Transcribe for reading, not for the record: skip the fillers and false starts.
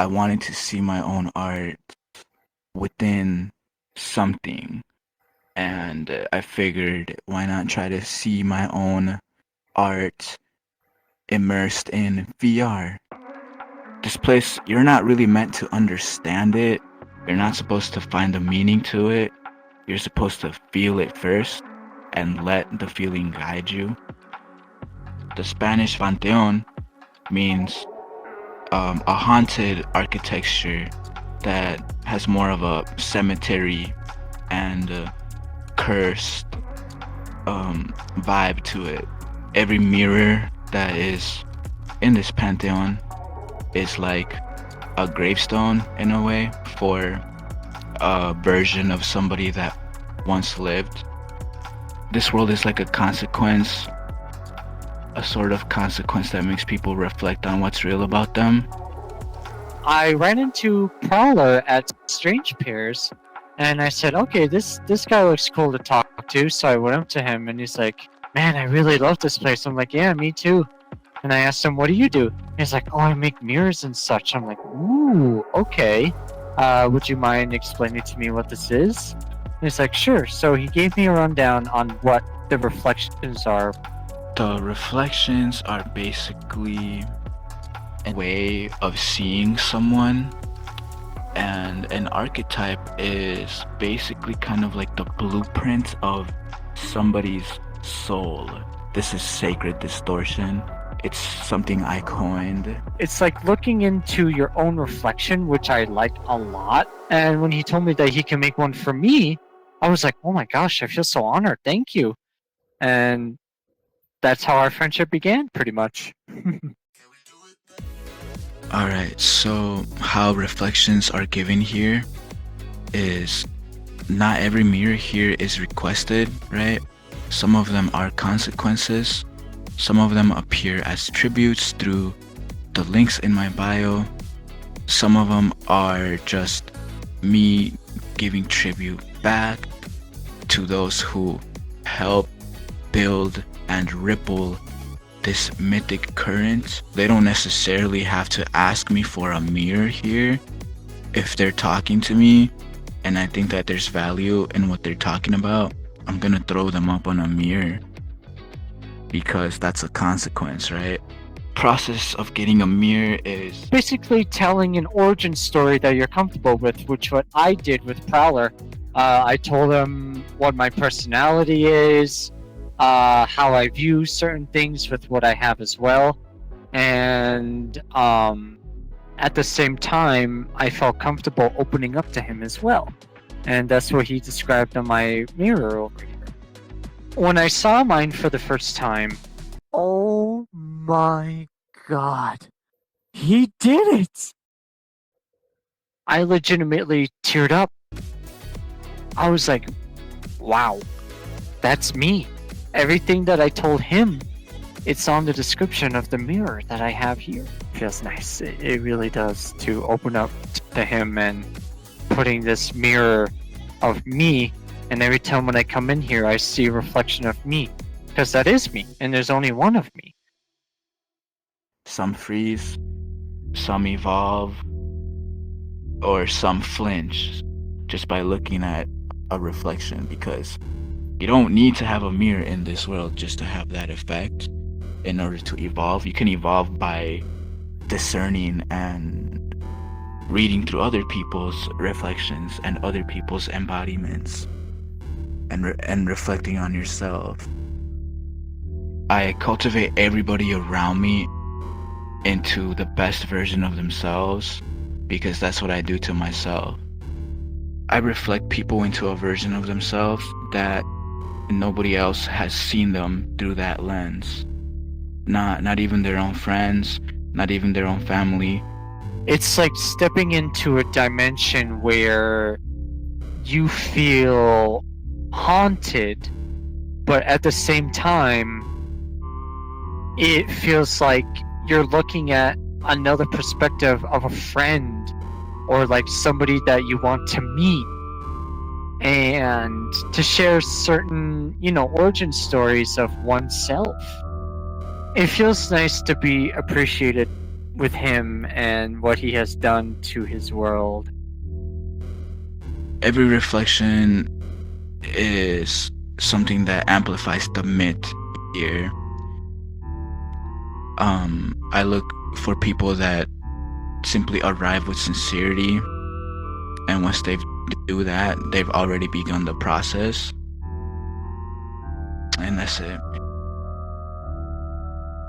I wanted to see my own art within something, and I figured why not try to see my own art immersed in VR. This place, you're not really meant to understand it. You're not supposed to find a meaning to it. You're supposed to feel it first and let the feeling guide you. The Spanish Panteon means a haunted architecture that has more of a cemetery and cursed vibe to it. Every mirror that is in this pantheon is like a gravestone in a way for a version of somebody that once lived. This world is like a consequence, a sort of consequence that makes people reflect on what's real about them. I ran into Prowler at Strange Pairs, and I said, okay, this guy looks cool to talk to, so I went up to him, and he's like, man, I really love this place. I'm like, yeah, me too. And I asked him, what do you do? He's like, oh, I make mirrors and such. I'm like, ooh, okay. Would you mind explaining to me what this is? And he's like, sure. So he gave me a rundown on what the reflections are. The reflections are basically a way of seeing someone, and an archetype is basically kind of like the blueprint of somebody's soul. This is sacred distortion. It's something I coined. It's like looking into your own reflection, which I like a lot. And when he told me that he can make one for me, I was like, oh my gosh, I feel so honored. Thank you. And that's how our friendship began, pretty much. Alright, so how reflections are given here is not every mirror here is requested, right? Some of them are consequences. Some of them appear as tributes through the links in my bio. Some of them are just me giving tribute back to those who help build and ripple this mythic current. They don't necessarily have to ask me for a mirror here if they're talking to me and I think that there's value in what they're talking about. I'm gonna throw them up on a mirror because that's a consequence, right? Process of getting a mirror is basically telling an origin story that you're comfortable with, which what I did with Prowler. I told him what my personality is, how I view certain things with what I have as well, and at the same time I felt comfortable opening up to him as well, and that's what he described on my mirror over here. When I saw mine for the first time, oh my god, he did it! I legitimately teared up. I was like, wow, that's me. Everything that I told him, it's on the description of the mirror that I have here. Feels nice. It really does to open up to him and putting this mirror of me, and every time when I come in here I see a reflection of me, because that is me and there's only one of me. some freeze, some evolve, or some flinch just by looking at a reflection, because you don't need to have a mirror in this world just to have that effect in order to evolve. You can evolve by discerning and reading through other people's reflections and other people's embodiments and reflecting on yourself. I cultivate everybody around me into the best version of themselves because that's what I do to myself. I reflect people into a version of themselves that nobody else has seen them through that lens. Not even their own friends, not even their own family. It's like stepping into a dimension where you feel haunted, but at the same time, it feels like you're looking at another perspective of a friend or like somebody that you want to meet and to share certain, origin stories of oneself. It feels nice to be appreciated with him and what he has done to his world. Every reflection is something that amplifies the myth here. I look for people that simply arrive with sincerity, and once they do that, they've already begun the process, and that's it.